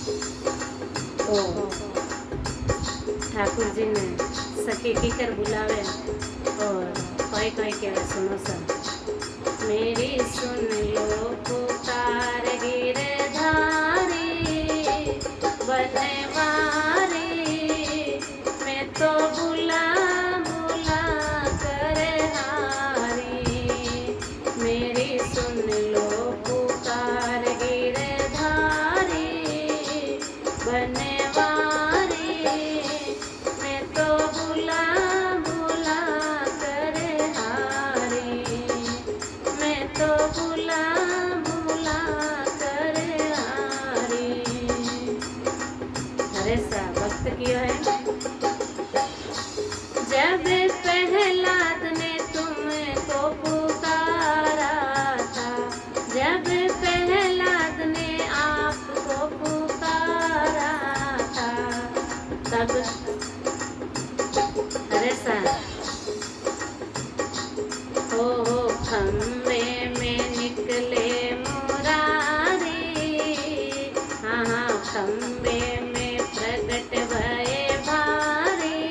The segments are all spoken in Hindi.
तो ठाकुर जी ने सखी कीकर बुलावे और कोई कोई कहे सुनो सा। मेरी सुन लो पुकार गिरधारी बनवारी, मैं तो बुला बुला कर हारी। मेरी सुन लो पुकार गिरधारी बनवारी, मैं तो बुला बुला कर हारी। मैं तो बुला बुला कर हारी। अरे सा भक्त किया है। जब प्रहलाद ने तुमको पुकारा था, जब प्रहलाद ने आपको पुकारा था, तब अरे सा हो खम्बे में निकले मुरारी। हाँ हाँ खम्बे में प्रगट भये भारी,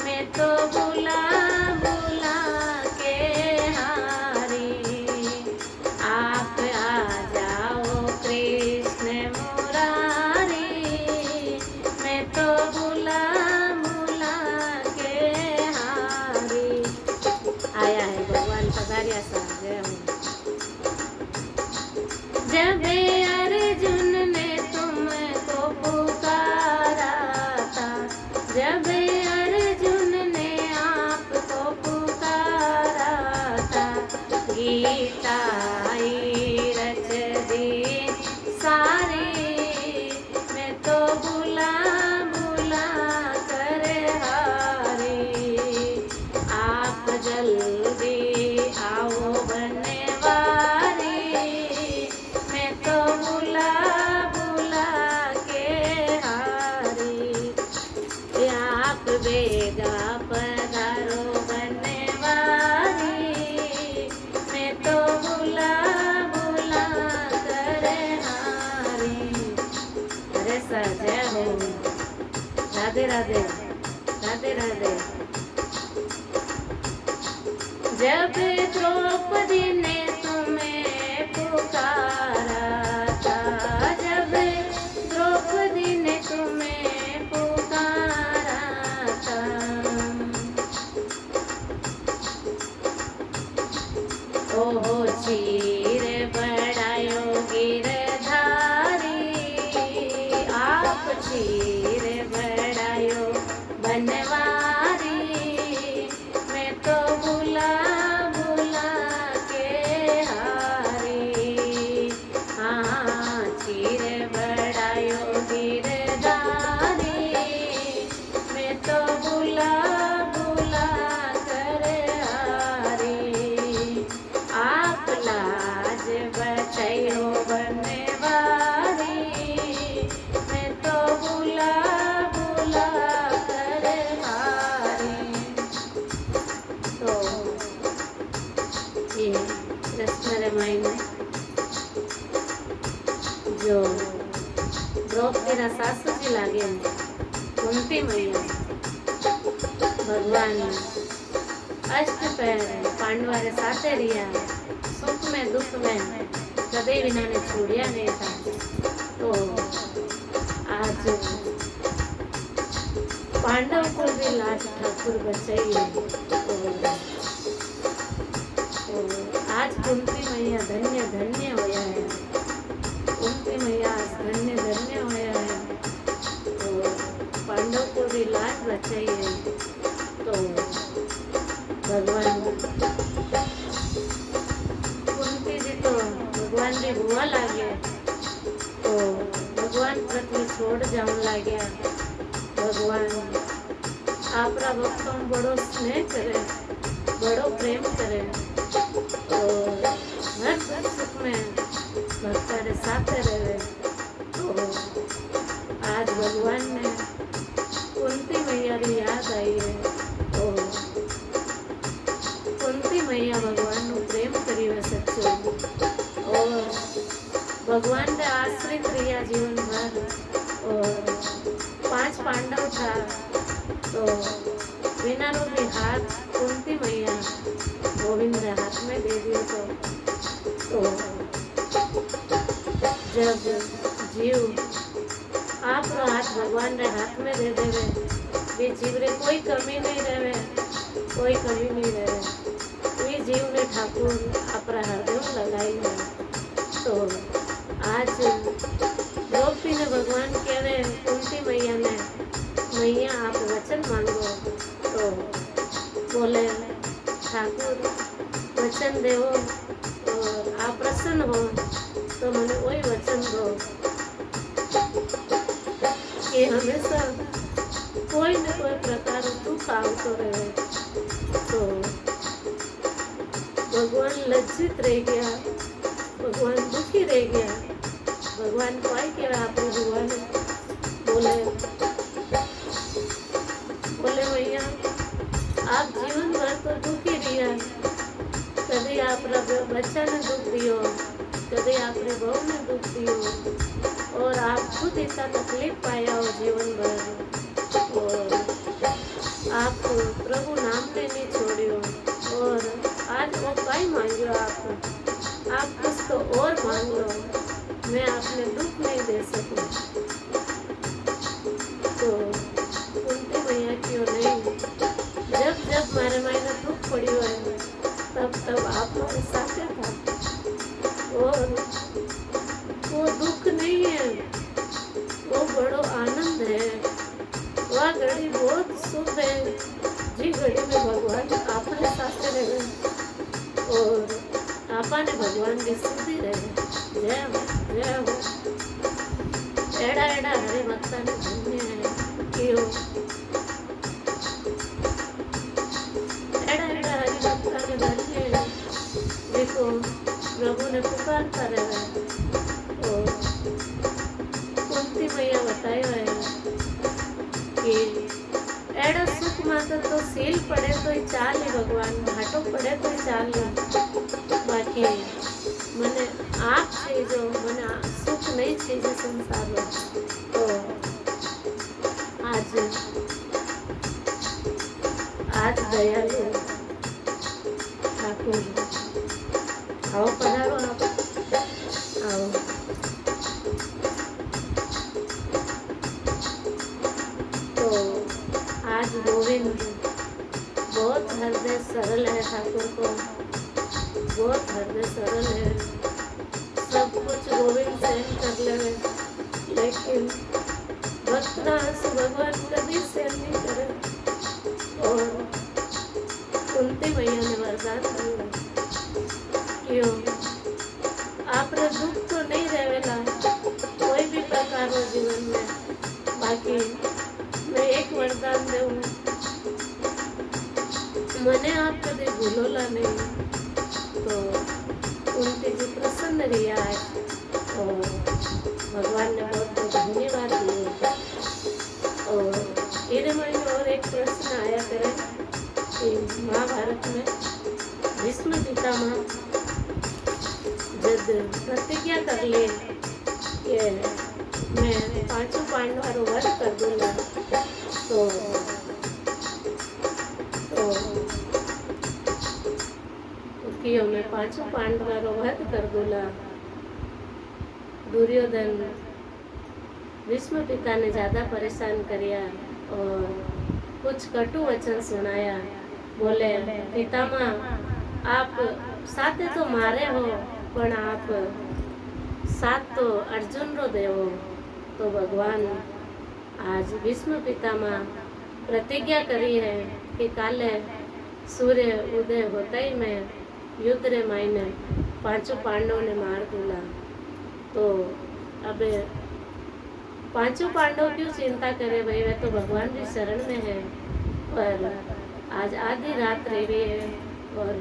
मैं तो बुला बुला के हारी। आप आ जाओ कृष्ण मुरारी, मैं तो बुला बुला के हारी। आया है भगवान पधारिया सा। जय हो। जब अर्जुन ने तुमको पुकारा था, जब अर्जुन ने आपको पुकारा था, गीता रच दी सारी, मैं तो बुला बुला कर हारी। आप जल्दी आओ बनवारी, मैं तो बुला बुला के हारी। आप बेगा पधारो बनवारी, मैं तो बुला बुला कर हारी। अरे सर जय हो। राधे राधे राधे राधे। जब द्रौपदी ने तुम्हें पुकारा था, जब द्रौपदी ने तुम्हें पुकारा था, ओहो चीर बढ़ायो गिरधारी, आप चीर बढ़ायो बनवारी, मैं तो बुला बुला के हारी। हाँ चीर बढ़ायो गिरधारी, मैं तो बुला बुला कर हारी। आप लाज बचायो बनवारी, मैं तो बुला बुला कर हारी। तो ये कृष्ण रामायण में जो द्रौपदी ना सासू जी लागे कुंती मैया भगवान अष्ट पैर पांडवारे साथे रिया, सुख में दुख में कदे विना ने छोड़िया नहीं था। तो आज पांडव को भी लाज ठाकुर बचाइए। तो आज कुंती मैया धन्य धन्य होया है। कुंती मैया आज धन्य धन्य होया है। तो पांडव को भी लाज बचाइए। तो भगवान कुंती जी तो भगवान जी बुआ लागे, तो भगवान पृथ्वी छोड़ जाऊं लाग्या। भगवान आपरा भक्तों बड़ो स्नेह करे, बड़ो प्रेम करे। और हर सुख में भक्ता रे साथे रहे। तो आज भगवान ने कुंती मैया की याद आई है। तो कुंती मैया भगवान नु प्रेम करी है सच्चो, और भगवान ने आश्रित रिया जीवन भर। और 5 पांडव था तो विनरों भी हाथ कुंती मैया गोविंद के हाथ में दे दियो। तो जब जीव आप हाथ भगवान रे हाथ में दे देवे, वे जीव रे कोई कमी नहीं रहे, कोई कमी नहीं रहे। वे जीव ने ठाकुर अपना हृदय में लगाई है। तो आज द्रौपदी ने भगवान कहवे कुंती मैया ने, मैया आप वचन मांगो। तो बोले ठाकुर वचन देवो और आप प्रसन्न हो तो मैंने वही वचन दो कि हमेशा कोई न कोई प्रकार दुख आवतो रहे। तो भगवान लज्जित रह गया, भगवान दुखी रह गया। भगवान कोई कह आपने भगवान बोले भैया आप जीवन भर तो दुखी रिया, कभी आप बच्चा ने दुख दियो, कभी आपने बहू ने दुख दियो और आप खुद इतना तकलीफ पाया हो जीवन भर। और आप प्रभु नाम ने नहीं छोड़ियो और आज वो कहीं मांगियो आप कुछ तो और मांग लो, मैं आपने दुख नहीं दे सकूं। तो कुंती मैया क्यों नहीं, जब मारे मायने दुख पड़ियो है तब आप मेरे साथ था। और वो दुख नहीं है, वो बड़ो आनंद है। वह घड़ी बहुत सुख है जी घड़ी में भगवान आपने साथ रहे और आपा ने भगवान की स्तुति रहे। जय हो एड़ा एड़ा हरे भक्ता ने धन्य है क्यों, एड़ा एड़ा हरे भक्ता ने धन्य है देखो प्रभु ने पुकारता रहे। और कुंती मैया बताया है कि एड़ा सुख माता तो सील पड़े तो ही चाल ही भगवान, घाटो पड़े तो ही चाल ही। बाकी मने आप छे मने सुख नहीं छे संसार में। तो आज दयालु ठाकुर आओ पधारो, आप आओ। तो आज गोविंद बहुत हृदय सरल है, ठाकुर को बहुत हृदय सरल है, सब कुछ गोविंद सहन कर ले, लेकिन भक्त भगवान कभी सहन नहीं करे। और कुंती मैया ने वरदान दिया क्यों आपने दुख तो नहीं रहेगा कोई भी प्रकार हो जीवन में। बाकी मैं एक वरदान दूं, मने आप कभी भूलोला नहीं। तो कुंती जी प्रसन्न रिया है और भगवान ने बहुत बहुत धन्यवाद दिए। और मेरे मन में और एक प्रश्न आया करे कि महाभारत में भीष्म पितामह जब प्रतिज्ञा कर ले कि मैं 5 पांडवों वध कर दूंगा, तो मैं 5 पांडवों वध कर दूंगा। दुर्योधन भीष्म पिता ने ज्यादा परेशान किया और कुछ कटु वचन सुनाया। बोले पितामह आप साथे तो मारे हो पण आप साथ तो अर्जुन रो देवो। तो भगवान आज भीष्म पितामह प्रतिज्ञा करी है कि काले सूर्य उदय होता ही मैं युद्ध रे मायने 5 पांडवों ने मार दूंगा। तो अब 5 पांडव क्यों चिंता करे भाई, वे तो भगवान की शरण में है। पर आज आधी रात रही है और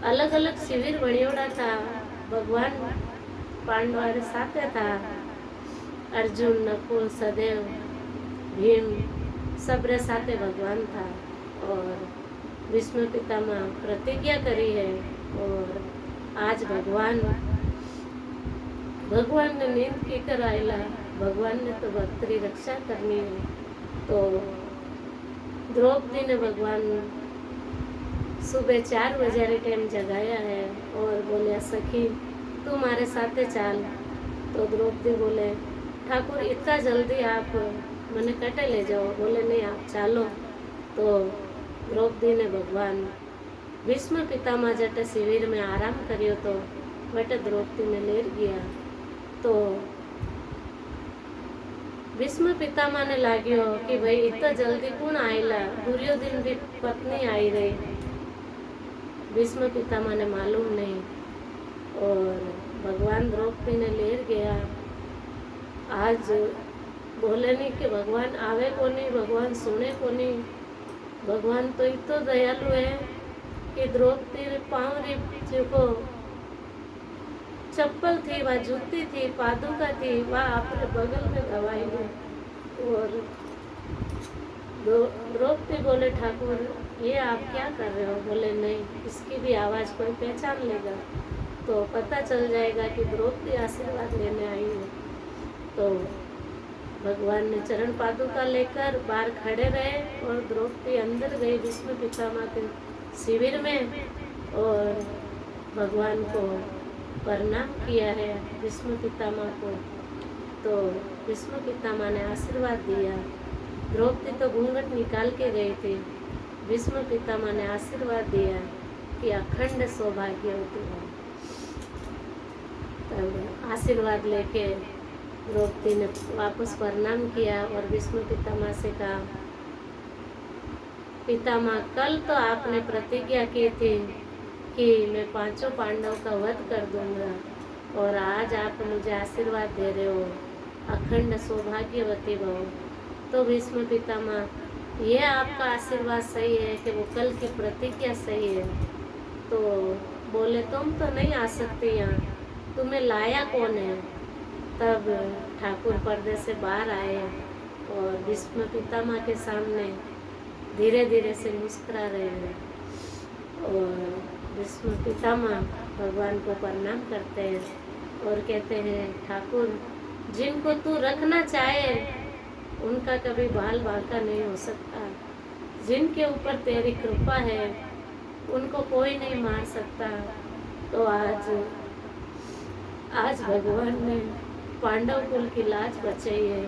अलग अलग शिविर बनियोड़ा था, भगवान पांडव साथे था, अर्जुन नकुल सदेव भीम सबरे साथे भगवान था। और भीष्म पितामह प्रतिज्ञा करी है और आज भगवान भगवान ने नींद की कर आयला, भगवान ने तो भक्त री रक्षा करनी है। तो द्रौपदी ने भगवान सुबह 4 बजे रे टाइम जगाया है और बोलिया सखी तू मारे साथे चाल। तो द्रौपदी बोले ठाकुर इतना जल्दी आप मने कटे ले जाओ, बोले नहीं आप चालो। तो द्रौपदी ने भगवान भीष्म पितामह जटे शिविर में आराम करियो तो वटे द्रौपदी ने लेर गया। तो भीष्म पितामह ने लाग्यो कि भाई इतना जल्दी कौन आयला, दुर्योधन भी पत्नी आई रही, भीष्म पितामह ने मालूम नहीं। और भगवान द्रौपदी ने लेर गया। आज बोले नहीं कि भगवान आवे को नहीं, भगवान सुने को नहीं। भगवान तो इतो दयालु है कि द्रौपदी रे पाँव री जो चप्पल थी, वह जूती थी, पादुका थी, वह अपने बगल में दवाई है। और द्रौपदी बोले ठाकुर ये आप क्या कर रहे हो, बोले नहीं इसकी भी आवाज़ कोई पहचान लेगा तो पता चल जाएगा कि द्रौपदी आशीर्वाद लेने आई है। तो भगवान ने चरण पादुका लेकर बाहर खड़े रहे और द्रौपदी अंदर गई भीष्म पितामह के शिविर में और भगवान को प्रणाम किया है भीष्म पितामह को। तो भीष्म पितामह ने आशीर्वाद दिया। द्रौपदी तो घूंघट निकाल के गई थी, भीष्म पितामह ने आशीर्वाद दिया कि अखंड सौभाग्य होती है। तब आशीर्वाद लेके द्रौपदी ने वापस प्रणाम किया और भीष्म पितामह से कहा पितामह कल तो आपने प्रतिज्ञा की थी कि मैं 5 पांडव का वध कर दूंगा और आज आप मुझे आशीर्वाद दे रहे हो अखंड सौभाग्यवती भव। तो भीष्म पितामह ये आपका आशीर्वाद सही है कि वो कल की प्रतिज्ञा सही है। तो बोले तुम तो नहीं आ सकते यहाँ, तुम्हें लाया कौन है। तब ठाकुर पर्दे से बाहर आए और भीष्म पितामह के सामने धीरे धीरे से मुस्कुरा रहे हैं और भीष्म पितामह भगवान को प्रणाम करते हैं और कहते हैं ठाकुर जिनको तू रखना चाहे उनका कभी बाल बांका नहीं हो सकता, जिनके ऊपर तेरी कृपा है उनको कोई नहीं मार सकता। तो आज भगवान ने पांडव कुल की लाज बचाई है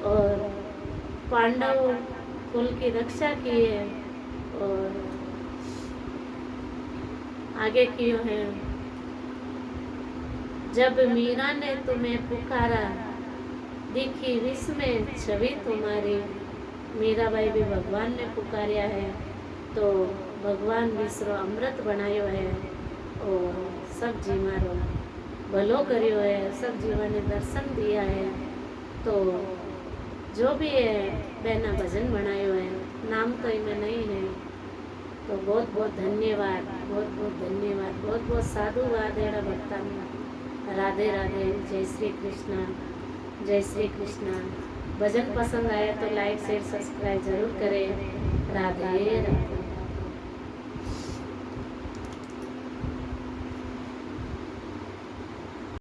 और पांडव कुल की रक्षा की है और आगे क्यों है। जब मीरा ने तुम्हें पुकारा दिखी विष में छवि तुम्हारी, मीराबाई भी भगवान ने पुकारिया है तो भगवान विश्व अमृत बनायो है और सब जी मारो भलो करियो है, सब जीवा ने दर्शन दिया है। तो जो भी है बहना भजन बनायो है, नाम तो इनमें नहीं है। तो बहुत बहुत धन्यवाद, बहुत बहुत धन्यवाद, बहुत बहुत साधुवाद एड़ा भक्ता में। राधे राधे, जय श्री कृष्णा, जय श्री कृष्णा। भजन पसंद आया तो लाइक शेयर सब्सक्राइब जरूर करें। राधे राधे।